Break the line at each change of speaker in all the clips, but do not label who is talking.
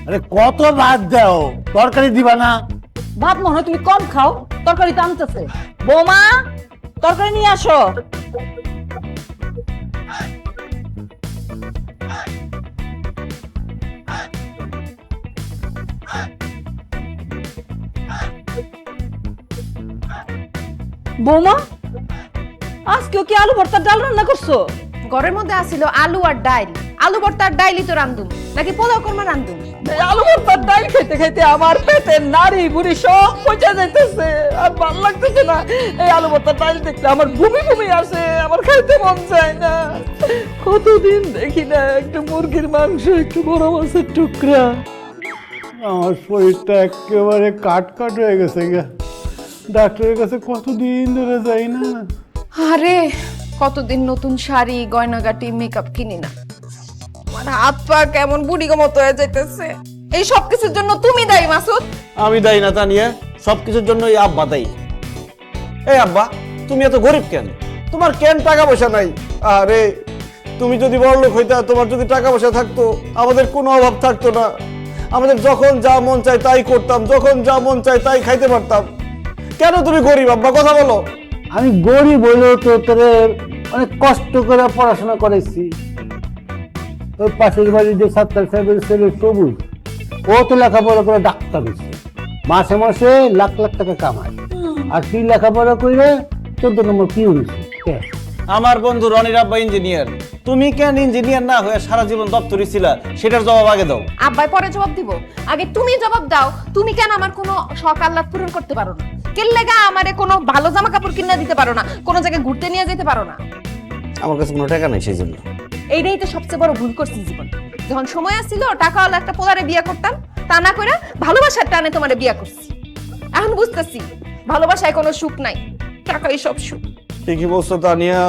আরে কত ভাত দাও, তরকারি দিবা না?
ভাত মনে হয় তুমি কম খাও, তরকারি তো আনতেছে। বৌমা, তরকারি নিয়ে আসো। বৌমা, আজকেও কি আলু ভর্তার ডাল রান্না করছো?
ঘরের মধ্যে আসিল আলু আর ডাইল। আলু ভর্তা আর ডাইলই তো রান্ধুম, নাকি পোলাও কর্মা রান্ধুম?
এই আলু ভর্তার ডাল খেতে খেতে আমার পেটের নাড়ি বুড়ি সব পচে যাইতেছে, আর ভালো লাগতেছে না। এই আলু ভর্তার ডাল দেখলে আমার বমি বমি আসে, আমার খাইতে মন চায় না। কতদিন দেখি না একটু মুরগির মাংস, একটু বড় মাছের টুকরা।
আমার শরীরটা একেবারে কাট কাট হয়ে গেছে গা। ডাক্তারের কাছে কতদিন ধরে যাই না।
আরে কতদিন নতুন শাড়ি গয়নাগাটি মেকআপ কিনি না, আমার হাত পা কেমন বুড়ি মতো হয়ে যাইতেছে। এই সব কিছুর জন্য তুমি দায়ী মাসুদ।
আমি দায়ী না তানিয়া, সবকিছুর জন্য এই আব্বা দায়ী। এই আব্বা, তুমি এত গরিব কেন? তোমার কেন টাকা পয়সা নাই? আরে তুমি যদি বড়লোক হইতা, তোমার যদি টাকা পয়সা থাকতো, আমাদের কোনো অভাব থাকতো না। আমাদের যখন যা মন চায় তাই করতাম, যখন যা মন চায় তাই খাইতে পারতাম। কেন তুমি গরিব আব্বা, কথা বলো।
আমি গরিব হইলেও তো তোরে অনেক কষ্ট করে পড়াশোনা করেছি। ওই পাশের বাড়ির যে সাত্তার সাহেবের ছেলে সবুজ, ও তো লেখাপড়া করে ডাক্তার হয়েছে, মাসে মাসে লাখ লাখ টাকা কামায়। আর তুই লেখাপড়া করে 14 নম্বর পিউ হয়েছে।
আমার বন্ধু রনির আব্বা ইঞ্জিনিয়ার, তুমি কেন ইঞ্জিনিয়ার না হয়ে সারা জীবন দপ্তরি ছিলা, সেটার জবাব আগে দাও।
আব্বাই পরে জবাব দিব, আগে তুমি জবাব দাও। তুমি কেন আমার কোনো শখ আহ্লাদ পূরণ করতে পারো না? কেন লেগা আমারে কোনো ভালো জামা কাপড় কিনে দিতে পারো না? কোনো জায়গায় ঘুরতে নিয়ে যেতে পারো না?
আমার কাছে কোনো টাকা নাই, সেই জন্য।
এইটাই তো সবচেয়ে বড় ভুল করছি জীবন। যখন সময় আসছিল টাকাওয়ালা একটা পোলারে বিয়ে করতাম, তা না করে ভালোবাসার টানে তোমারে বিয়ে করছি। এখন বুঝতেছি ভালোবাসায় কোনো সুখ নাই, টাকাই সব সুখ।
ঠিকই বলছো তানিয়া,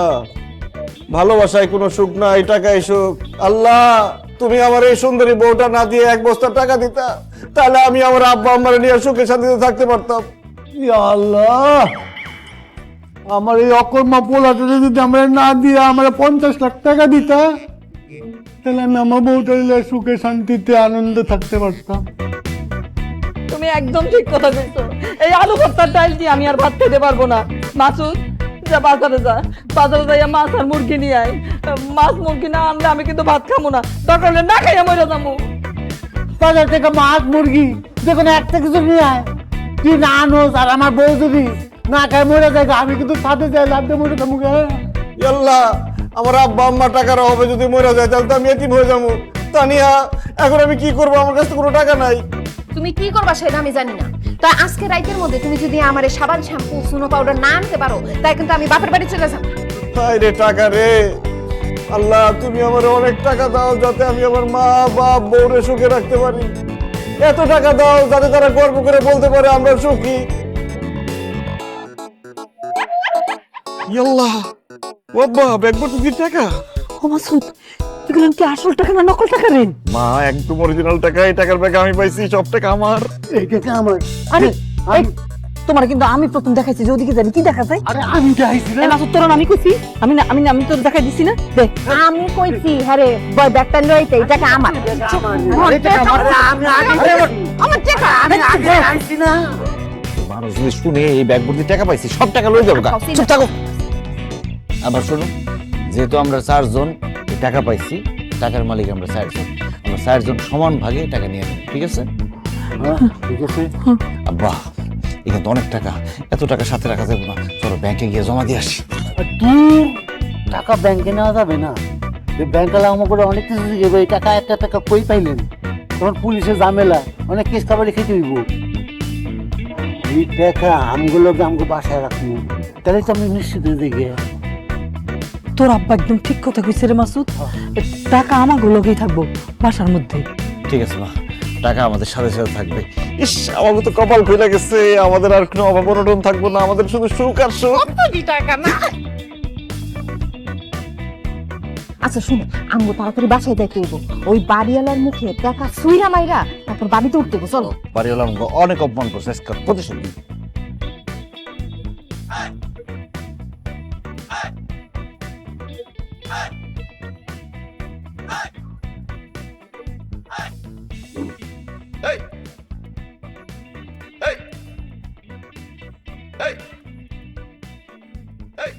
ভালোবাসায় কোনো সুখ নাই, টাকায় সুখ। আল্লাহ, তুমি আমার এই সুন্দরী বউটা না দিয়ে এক বস্তা টাকা দিতা, তাহলে আমি আমার আব্বা আম্মার নিয়ে সুখে শান্তিতে থাকতে পারতাম।
ইয়া আল্লাহ, আমার এই অকর্মা পোলাটা যদি আমরা না দিয়ে আমার 50 লাখ টাকা দিতা, তাহলে আমি আমার বউটা নিয়ে সুখে শান্তিতে আনন্দে থাকতে পারতাম।
তুমি একদম ঠিক কথা বলছো। এই আলু ভর্তার ডাল দিয়ে আমি আর ভাত খেতে পারবো না। মাসুদ, যা বাজারে যা, বাজারে যাইয়া মাছ আর মুরগি নিয়ে আয়। মাছ মুরগি না আনলে আমি কিন্তু ভাত খাবো না, দরকার হলে না খাইয়া মরে যাবো।
বাজার থেকে মাছ মুরগি যে কোনো একটা কিছু নিয়ে আয়, তুই না আনোস। আর আমার বউ যদি না খায় মরে যায়, আমি কিন্তু সাথে যাই, লাভতে মরে যাবো।
আল্লাহ, আমার আব্বা আম্মা টাকার অভাবে যদি মরে যায়, তাহলে তো আমি এতিম হয়ে যাবো। তানিয়া, এখন আমি কি করবো? আমার কাছে কোনো টাকা নাই।
তুমি কি করবা সেটা আমি জানি না। তাই আজকে রাইতের মধ্যে তুমি যদি আমার এই সাবান শ্যাম্পু সুনো পাউডার না আনতে পারো, তাই কিন্তু আমি বাপের বাড়ি চলে যাবো।
হায় রে টাকা রে। আল্লাহ, তুমি আমার অনেক টাকা দাও, যাতে আমি আমার মা বাপ বউরে সুখে রাখতে পারি। এত টাকা দাও যাতে তারা গর্ব করে বলতে পারে আমরা সুখী। আল্লাহ, বাবা, ব্যাগ ভর্তি টাকা।
ও মাসুদ, এগুলো কি আসল টাকা না নকল টাকা রে?
মা, একদম অরিজিনাল টাকা। এই টাকার ব্যাগ আমি পাইছি, সব টাকা আমার।
এই টাকা আমার।
আরে
আমি-
তোমার কিন্তু আমি প্রথম দেখাইছি যে ওদিকে যাবি, কি দেখা যায়?
আরে আমি চাইছি না।
এই মাসুদ, তোর আমি কইছি, আমি তোর দেখাই দিছি না? দেখ,
আমি কইছি হ্যাঁ রে, বয় ব্যাগটা লইতে, এই টাকা আমার।
এই টাকা আমার। আমি আগে
আমার টাকা
আমি আগে চাইছি না।
মানুষ যদি শুনে এই ব্যাগ ভর্তি টাকা পাইছি, সব টাকা লয়ে যাবো। চুপ থাকো। আবার শোনো, যেহেতু আমরা 4 জন টাকা পাইছি, টাকার মালিক আমরা 4 জন, আমরা 4 জন সমান ভাগে টাকা নিয়ে নেব, ঠিক আছে?
ঠিক আছে।
আব্বা, এখানে তো অনেক টাকা, এত টাকা সাথে রাখা যাবে না। চলো ব্যাংকে গিয়ে জমা দিয়ে আসি।
তুই টাকা ব্যাংকে নেওয়া যাবে না। ব্যাংকালা আমার করে অনেক কিছু শিখে, এই টাকা একটা টাকা কই পাইলেন? তখন পুলিশের ঝামেলা, অনেক কেস খাবারে খেতে হইব। এই টাকা আমগুলোকে আমাকে বাসায় রাখবো, তাহলে তো আমি নিশ্চিত হয়ে দেখে।
তোর আব্বা একদম ঠিক কথা কইছে রে মাসুদ। টাকা আমার গুলোকেই থাকবো বাসার মধ্যে।
ঠিক আছে মা, টাকা আমাদের সাথে সাথে থাকবে। ইস, আমাকে তো কপাল খুলে গেছে, আমাদের আর কোনো অভাব অনটন থাকবো না, আমাদের শুধু সুখ আর সুখ।
টাকা না। আচ্ছা শুনো, আমগো তাড়াতাড়ি বাসায় যাইতে হইব। ওই বাড়িওয়ালার মুখে টাকা সুইরা মাইরা তারপর বাড়িতে উঠতে হইব। চলো।
বাড়িওয়ালা আমাকে অনেক অপমান করছে, আজকে প্রতিশোধ নিই।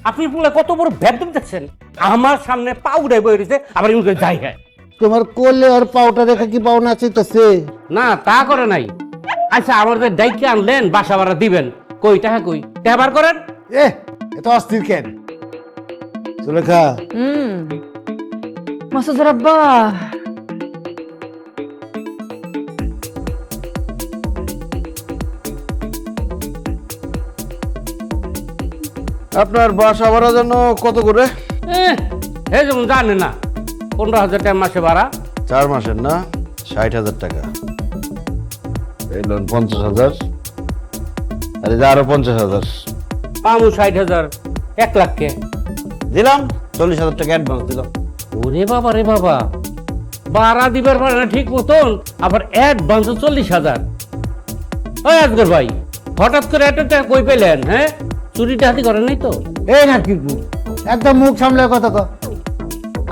আপনি বলে কত বড় ব্যাকডম দেখছেন, আমার সামনে পাউডায় বই রয়েছে, আবার ইউজ যাই হ্যাঁ
তোমার কোলে আর পাউটা রেখে কি পাওনা চাইতেছে?
না তা করে নাই। আচ্ছা আমাদের দায়িত্ব আনলেন, বাসা ভাড়া দিবেন, কই টাকা কই টাকা বার করেন।
এত অস্থির কেন? সুলেখা,
মাসুদের আব্বা,
আপনার বাসা ভাড়ার জন্য কত করে?
হে যেমন জানে না, 15,000 টাকা মাসে ভাড়া।
4 মাসের না, 60,000 টাকা। এই লোন 50,000, আর এই যে আরো 50,000
পামু 60,000, 1 লাখ কে
দিলাম। 40,000 টাকা অ্যাডভান্স দিলাম।
ওরে বাবা রে বাবা, ভাড়া দিবার পারে না ঠিক মতন, আবার অ্যাডভান্স 40,000। ওই আজগর ভাই, হঠাৎ করে এত টাকা কই পেলেন? হ্যাঁ, চুরি ডাকাতি করেন নাই তো?
এই না কি একদম মুখ সামলায় কথা কও।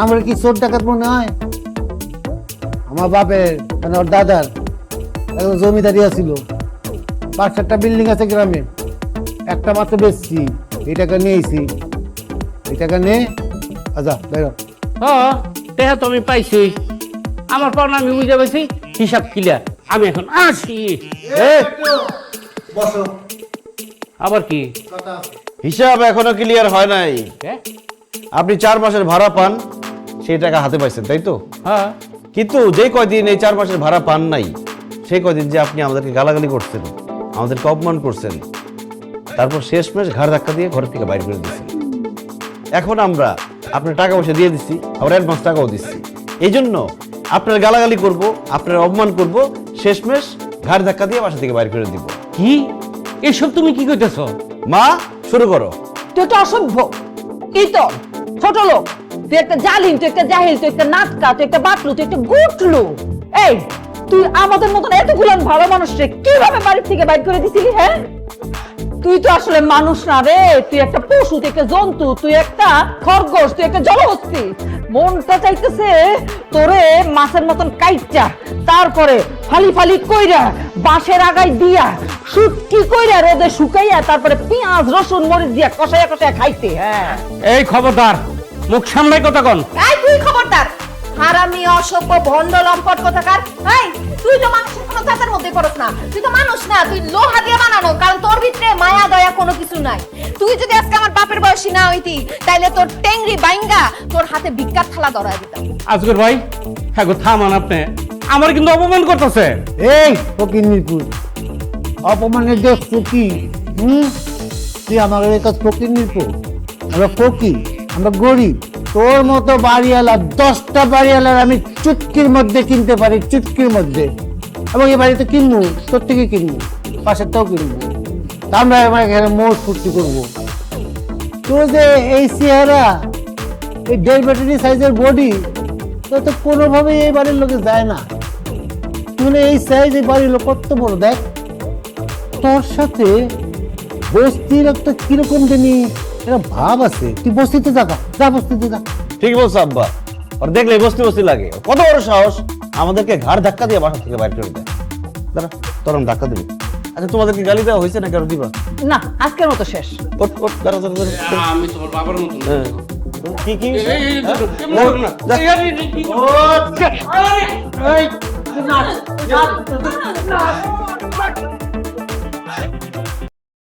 আমার কি চোর ডাকাত মনে হয়? আমার বাপের মানে ওর দাদার একটা জমিদারি আছিল, 5-7টা বিল্ডিং আছে গ্রামে, একটা মাত্র বেচছি, এই টাকা নিয়েছি, এই টাকা নিয়ে আচ্ছা বেরো।
হ্যাঁ, টাকা তো আমি পাইছি, আমার পাওনা আমি বুঝে পাইছি, হিসাব ক্লিয়ার। আমি এখন আসি।
বসো,
আবার কি?
হিসাব এখনো ক্লিয়ার হয় নাই।
হ্যাঁ
আপনি 4 মাসের ভাড়া পান, সেই টাকা হাতে পাইছেন তাই তো?
হ্যাঁ,
কিন্তু যে কয়দিন এই 4 মাসের ভাড়া পান নাই, সেই কয়দিন যে আপনি আমাদেরকে গালাগালি করছেন, আমাদেরকে অপমান করছেন, তারপর শেষমেশ ঘাড় ধাক্কা দিয়ে ঘর থেকে বাইর করে দিচ্ছেন। এখন আমরা আপনার টাকা পয়সা দিয়ে দিচ্ছি, আবার অ্যাডভান্স টাকাও দিচ্ছি। এই জন্য আপনার গালাগালি করব, আপনার অপমান করব, শেষমেশ ঘাড় ধাক্কা দিয়ে বাসা থেকে বাইর করে দিব।
কি এসব তুমি কি করতেছ?
মা, শুরু করো।
তুই একটা অসভ্য, কি তো ছোট লোক, তুই একটা জালিম, তুই একটা জাহিল, তুই একটা নাটকা, তুই একটা বাটলু, তুই একটা গুটলু। এই তুই আমাদের মতন এতগুলো ভালো মানুষকে কিভাবে বাড়ি থেকে বাইর করে দিছিলি? হ্যাঁ, তুই তো আসলে মানুষ না রে, তুই একটা পশু, তুই একটা জন্তু, তুই একটা খরগোশ, তুই একটা জলহস্তি। মনটা চাইতেছে তোরে মাছের মতন কাইটা, তারপরে ফালি ফালি কইরা বাঁশের আগায় দিয়া শুটকি কইরা রোদে শুকাইয়া, তারপরে পেঁয়াজ রসুন মরিচ দিয়া কষাইয়া কষাইয়া খাইতে। হ্যাঁ,
এই খবরদার, মুখ সামলাই কথা কন।
এই তুই খবরদার, হারামি অসভ্য ভণ্ড লম্পট কোথাকার। এই তুই তো মানুষের কোনো জাতের মধ্যে পড়স না, তুই তো মানুষ না, তুই লোহা দিয়ে বানানো, কারণ তোর ভিতরে মায়া দয়া কোনো কিছু নাই। তুই যদি আজকে আমার বাপের বয়সী না হইতি, তাইলে তোর টেংরি বাইঙ্গা তোর হাতে ভিক্ষার থালা ধরায় দিতাম।
আজগর ভাই, হ্যাঁ গো থামান, আপনি আমার কিন্তু অপমান করতেছে।
এই ফকির নিপুর, অপমানের দেশ কি? তুই আমার কাছে ফকির নিপুর? আমরা ফকির, আমরা গরিব। তোর মতো বাড়িওয়ালা 10টা বাড়িওয়ালার আমি চুটকির মধ্যে কিনতে পারি, চুটকির মধ্যে। এবং এই বাড়িতে কিনবো, তোর থেকে কিনবো, পাশেরটাও কিনবো। তা আমরা এবার এখানে মোট ফুর্তি করবো। তোর যে এই চেহারা, এই 1.5 ব্যাটারি সাইজের বডি, তো তো কোনোভাবেই এই বাড়ির লোকে যায় না। মানে এই সাইজ এই বাড়ির লোক কত বড় দেখ। তোর সাথে বস্তির একটা কিরকম জানি একটা ভাব আছে। তুই বস্তিতে যা বস্তিতে যা।
ঠিক বলছো আব্বা, আর দেখলে বস্তি বস্তি লাগে। কত বড় সাহস আমাদেরকে ঘাড় ধাক্কা দিয়ে বাসা থেকে বাইর করে দেয়। দাঁড়া, তোর আমি ধাক্কা দিবি। আচ্ছা, তোমাদেরকে গালি দেওয়া হয়েছে না, কারো দিবা?
না, আজকের মতো শেষ।
ওঠ, ওঠ, দাঁড়া, দাঁড়া, দাঁড়া।
আমি তোমার বাবার মতন।
হ্যাঁ। কি কি
এই,